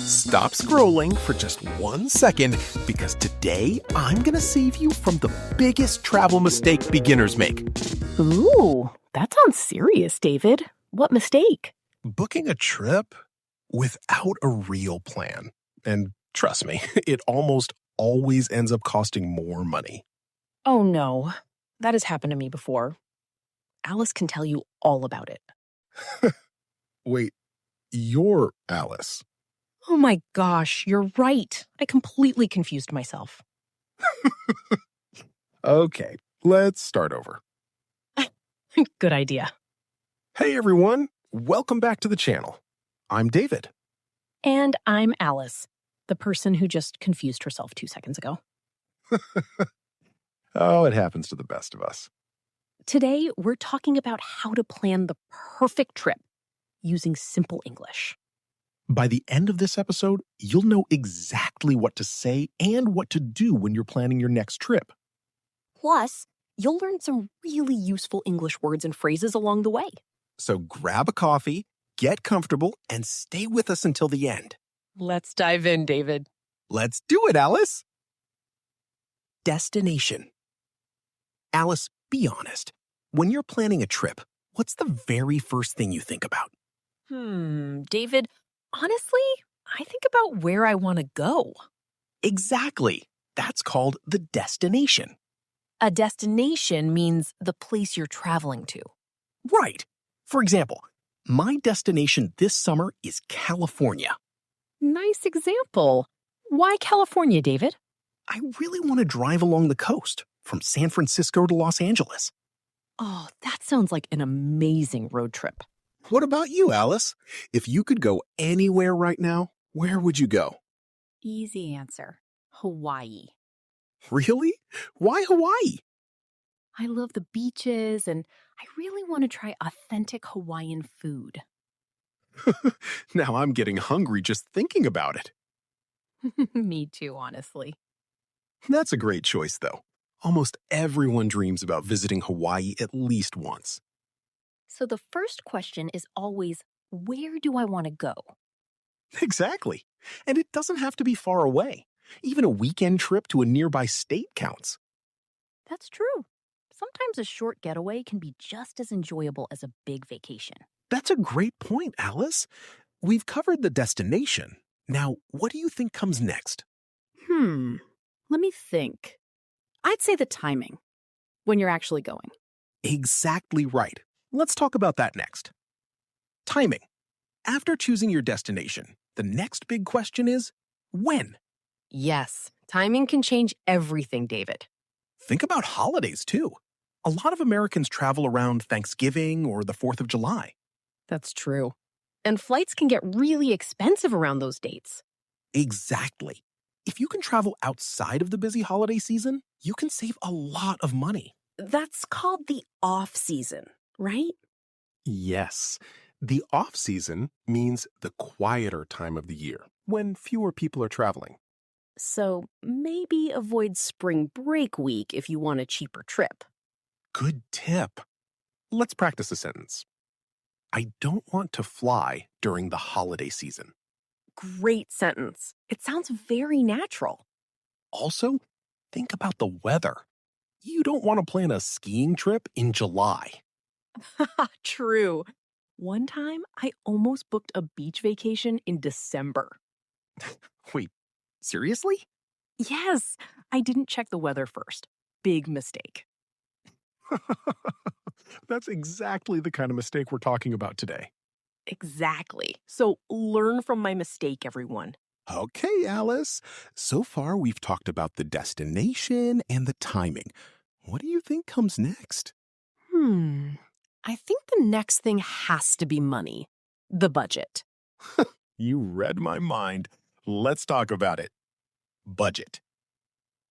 Stop scrolling for just 1 second because today I'm going to save you from the biggest travel mistake beginners make. Ooh, that sounds serious, David. What mistake? Booking a trip without a real plan. And trust me, it almost always ends up costing more money. Oh no, that has happened to me before. Alice can tell you all about it. Wait, you're Alice. Oh my gosh, you're right. I completely confused myself. Okay, let's start over. Good idea. Hey everyone, welcome back to the channel. I'm David. And I'm Alice, the person who just confused herself 2 seconds ago. Oh, it happens to the best of us. Today, we're talking about how to plan the perfect trip using simple English. By the end of this episode, you'll know exactly what to say and what to do when you're planning your next trip. Plus, you'll learn some really useful English words and phrases along the way. So grab a coffee, get comfortable, and stay with us until the end. Let's dive in, David. Let's do it, Alice. Destination. Alice, be honest. When you're planning a trip, what's the very first thing you think about? David, honestly, I think about where I want to go. Exactly. That's called the destination. A destination means the place you're traveling to. Right. For example, my destination this summer is California. Nice example. Why California, David? I really want to drive along the coast, from San Francisco to Los Angeles. Oh, that sounds like an amazing road trip. What about you, Alice? If you could go anywhere right now, where would you go? Easy answer. Hawaii. Really? Why Hawaii? I love the beaches, and I really want to try authentic Hawaiian food. Now I'm getting hungry just thinking about it. Me too, honestly. That's a great choice, though. Almost everyone dreams about visiting Hawaii at least once. So the first question is always, where do I want to go? Exactly. And it doesn't have to be far away. Even a weekend trip to a nearby state counts. That's true. Sometimes a short getaway can be just as enjoyable as a big vacation. That's a great point, Alice. We've covered the destination. Now, what do you think comes next? Let me think. I'd say the timing. When you're actually going. Exactly right. Let's talk about that next. Timing. After choosing your destination, the next big question is, when? Yes, timing can change everything, David. Think about holidays, too. A lot of Americans travel around Thanksgiving or the 4th of July. That's true. And flights can get really expensive around those dates. Exactly. If you can travel outside of the busy holiday season, you can save a lot of money. That's called the off-season, right? Yes. The off-season means the quieter time of the year, when fewer people are traveling. So maybe avoid spring break week if you want a cheaper trip. Good tip. Let's practice a sentence. I don't want to fly during the holiday season. Great sentence. It sounds very natural. Also, think about the weather. You don't want to plan a skiing trip in July. True. One time, I almost booked a beach vacation in December. Wait, seriously? Yes, I didn't check the weather first. Big mistake. That's exactly the kind of mistake we're talking about today. Exactly. So learn from my mistake, everyone. Okay, Alice. So far, we've talked about the destination and the timing. What do you think comes next? I think the next thing has to be money. The budget. You read my mind. Let's talk about it. Budget.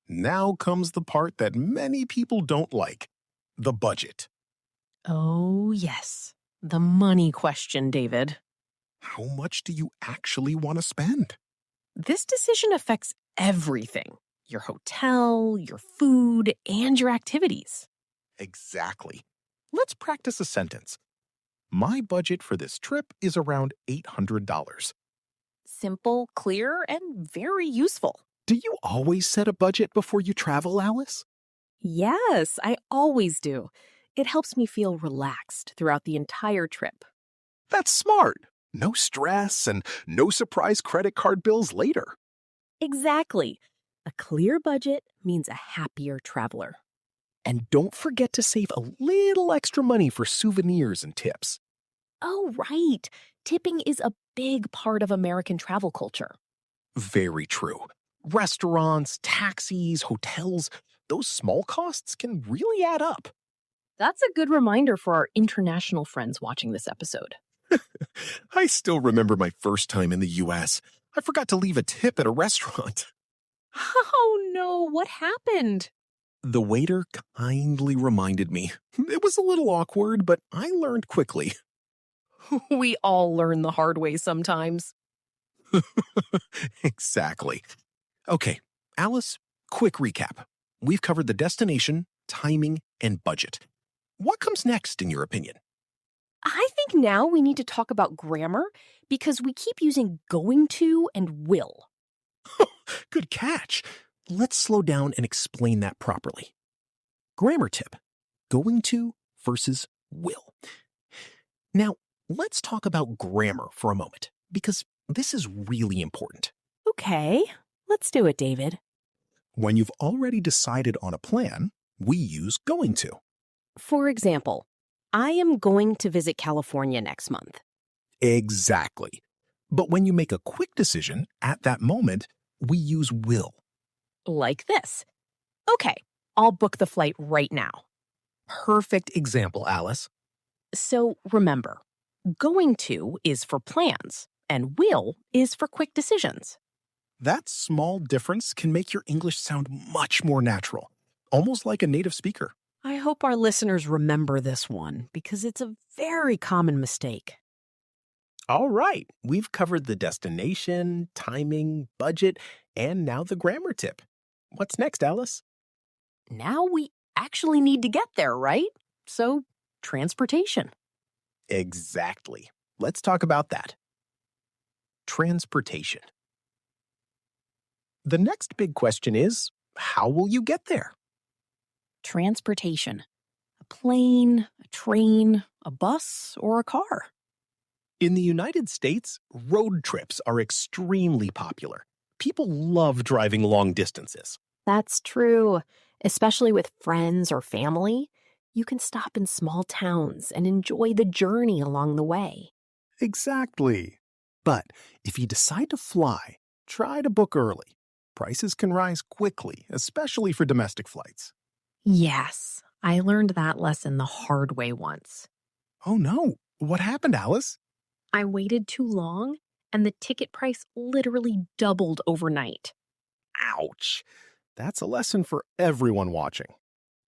Now comes the part that many people don't like. The budget. Oh, yes. The money question, David. How much do you actually want to spend? This decision affects everything. Your hotel, your food, and your activities. Exactly. Let's practice a sentence. My budget for this trip is around $800. simple, clear, and very useful. Do you always set a budget before you travel, Alice? Yes, I always do. It helps me feel relaxed throughout the entire trip. That's smart. No stress and no surprise credit card bills later. Exactly. A clear budget means a happier traveler. And don't forget to save a little extra money for souvenirs and tips. Oh, right. Tipping is a big part of American travel culture. Very true. Restaurants, taxis, hotels, those small costs can really add up. That's a good reminder for our international friends watching this episode. I still remember my first time in the US. I forgot to leave a tip at a restaurant. Oh no, what happened? The waiter kindly reminded me. It was a little awkward, but I learned quickly. We all learn the hard way sometimes. Exactly. Okay, Alice, quick recap. We've covered the destination, timing, and budget. What comes next, in your opinion? I think now we need to talk about grammar because we keep using going to and will. Good catch. Let's slow down and explain that properly. Grammar tip. Going to versus will. Now, let's talk about grammar for a moment, because this is really important. Okay, let's do it, David. When you've already decided on a plan, we use going to. For example, I am going to visit California next month. Exactly. But when you make a quick decision at that moment, we use will. Like this. Okay, I'll book the flight right now. Perfect example, Alice. So remember, going to is for plans, and will is for quick decisions. That small difference can make your English sound much more natural, almost like a native speaker. I hope our listeners remember this one because it's a very common mistake. All right, we've covered the destination, timing, budget, and now the grammar tip. What's next, Alice? Now we actually need to get there, right? So, transportation. Exactly. Let's talk about that. Transportation. The next big question is, how will you get there? Transportation. A plane, a train, a bus, or a car. In the United States, road trips are extremely popular. People love driving long distances. That's true. Especially with friends or family, you can stop in small towns and enjoy the journey along the way. Exactly. But if you decide to fly, try to book early. Prices can rise quickly, especially for domestic flights. Yes, I learned that lesson the hard way once. Oh no, what happened, Alice? I waited too long, and the ticket price literally doubled overnight. Ouch. That's a lesson for everyone watching.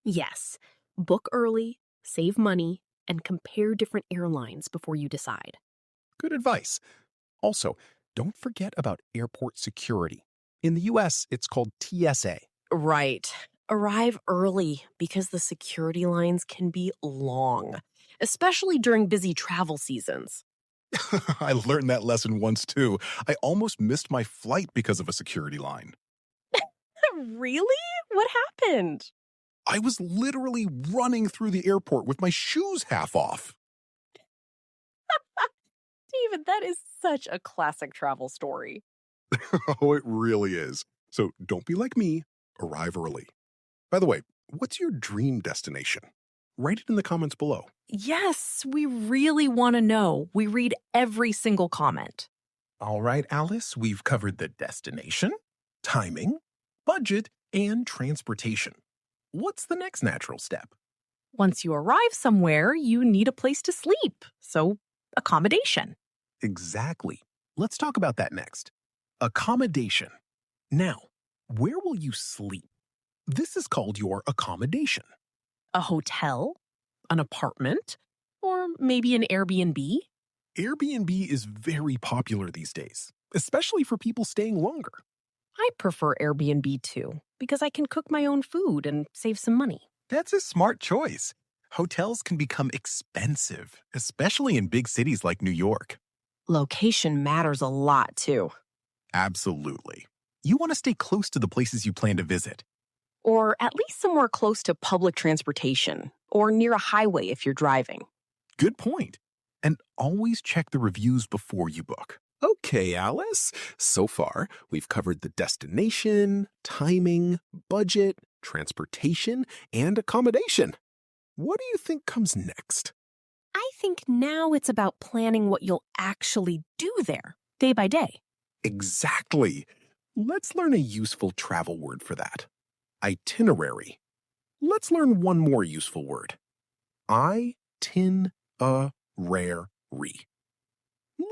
Yes, book early, save money, and compare different airlines before you decide. Good advice. Also, don't forget about airport security. In the US, it's called TSA. Right. Arrive early because the security lines can be long, especially during busy travel seasons. I learned that lesson once too. I almost missed my flight because of a security line. Really? What happened? I was literally running through the airport with my shoes half off. David, that is such a classic travel story. Oh, it really is. So don't be like me. Arrive early. By the way, what's your dream destination? Write it in the comments below. Yes, we really want to know. We read every single comment. All right, Alice, we've covered the destination, timing, budget, and transportation. What's the next natural step? Once you arrive somewhere, you need a place to sleep. So, accommodation. Exactly. Let's talk about that next. Accommodation. Now, where will you sleep? This is called your accommodation. A hotel, an apartment, or maybe an Airbnb. Airbnb is very popular these days, especially for people staying longer. I prefer Airbnb too, because I can cook my own food and save some money. That's a smart choice. Hotels can become expensive, especially in big cities like New York. Location matters a lot too. Absolutely. You want to stay close to the places you plan to visit. Or at least somewhere close to public transportation, or near a highway if you're driving. Good point. And always check the reviews before you book. Okay, Alice. So far, we've covered the destination, timing, budget, transportation, and accommodation. What do you think comes next? I think now it's about planning what you'll actually do there, day by day. Exactly. Let's learn a useful travel word for that. Itinerary. Let's learn one more useful word. I-tin-a-rary.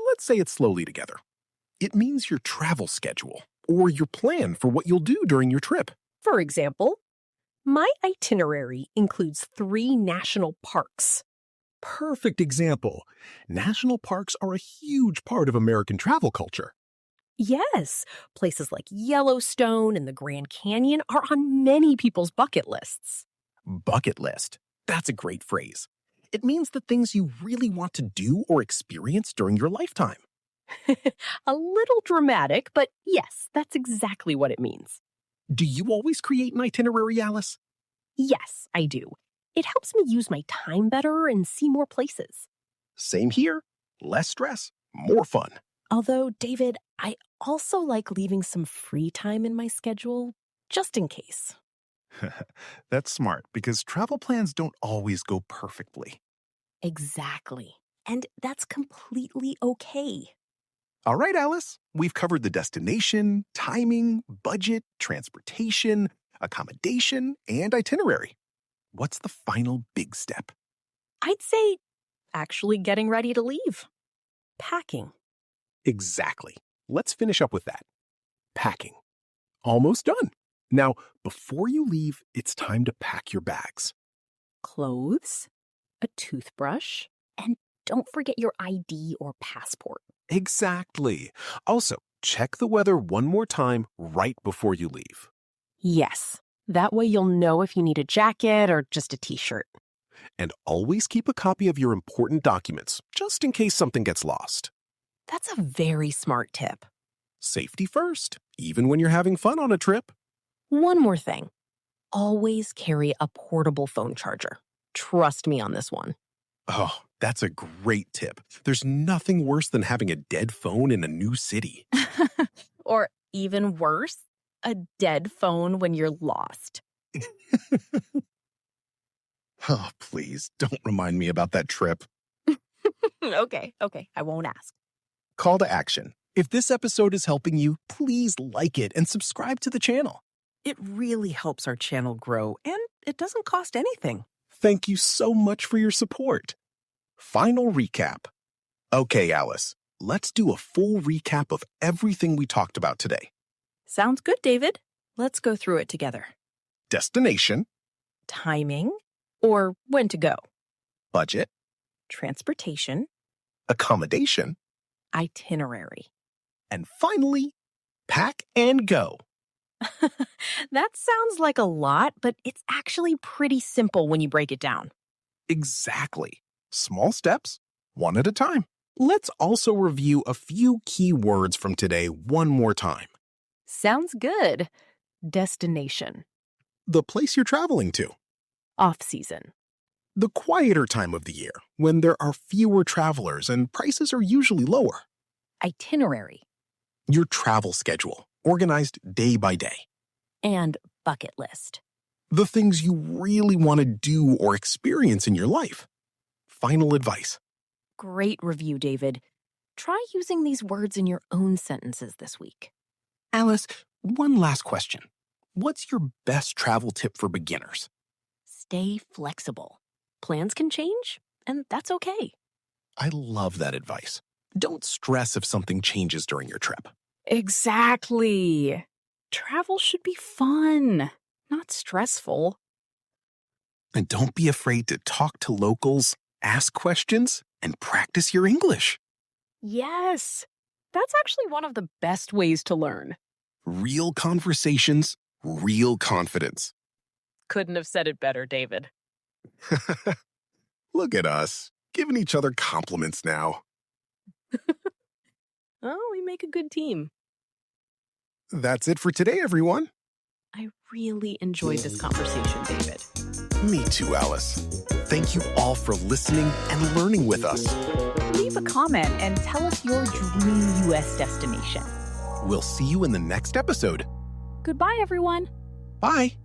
Let's say it slowly together. It means your travel schedule or your plan for what you'll do during your trip. For example, my itinerary includes 3 national parks. Perfect example. National parks are a huge part of American travel culture. Yes, places like Yellowstone and the Grand Canyon are on many people's bucket lists. Bucket list. That's a great phrase. It means the things you really want to do or experience during your lifetime. A little dramatic, but yes, that's exactly what it means. Do you always create an itinerary, Alice? Yes, I do. It helps me use my time better and see more places. Same here. Less stress, more fun. Although, David, I also like leaving some free time in my schedule, just in case. That's smart because travel plans don't always go perfectly. Exactly. And that's completely okay. All right, Alice, we've covered the destination, timing, budget, transportation, accommodation, and itinerary. What's the final big step? I'd say actually getting ready to leave. Packing. Exactly. Let's finish up with that. Packing. Almost done. Now, before you leave, it's time to pack your bags. Clothes, a toothbrush, and don't forget your ID or passport. Exactly. Also, check the weather one more time right before you leave. Yes. That way you'll know if you need a jacket or just a t-shirt. And always keep a copy of your important documents, just in case something gets lost. That's a very smart tip. Safety first, even when you're having fun on a trip. One more thing. Always carry a portable phone charger. Trust me on this one. Oh, that's a great tip. There's nothing worse than having a dead phone in a new city. Or even worse, a dead phone when you're lost. Oh, please, don't remind me about that trip. Okay, I won't ask. Call to action. If this episode is helping you, please like it and subscribe to the channel. It really helps our channel grow, and it doesn't cost anything. Thank you so much for your support. Final recap. Okay, Alice, let's do a full recap of everything we talked about today. Sounds good, David. Let's go through it together. Destination, Timing, or when to go. budget, Transportation, accommodation, itinerary. and finally, pack and go. That sounds like a lot, but it's actually pretty simple when you break it down. Exactly. Small steps, one at a time. Let's also review a few key words from today one more time. Sounds good. Destination. The place you're traveling to. Off-season. The quieter time of the year, when there are fewer travelers and prices are usually lower. Itinerary. Your travel schedule, organized day by day. And bucket list. The things you really want to do or experience in your life. Final advice. Great review, David. Try using these words in your own sentences this week. Alice, one last question. What's your best travel tip for beginners? Stay flexible. Plans can change, and that's okay. I love that advice. Don't stress if something changes during your trip. Exactly. Travel should be fun, not stressful. And don't be afraid to talk to locals, ask questions, and practice your English. Yes. That's actually one of the best ways to learn. Real conversations, real confidence. Couldn't have said it better, David. Look at us, giving each other compliments now. Oh, we make a good team. That's it for today, everyone. I really enjoyed this conversation, David. Me too, Alice. Thank you all for listening and learning with us. Leave a comment and tell us your dream U.S. destination. We'll see you in the next episode. Goodbye, everyone. Bye.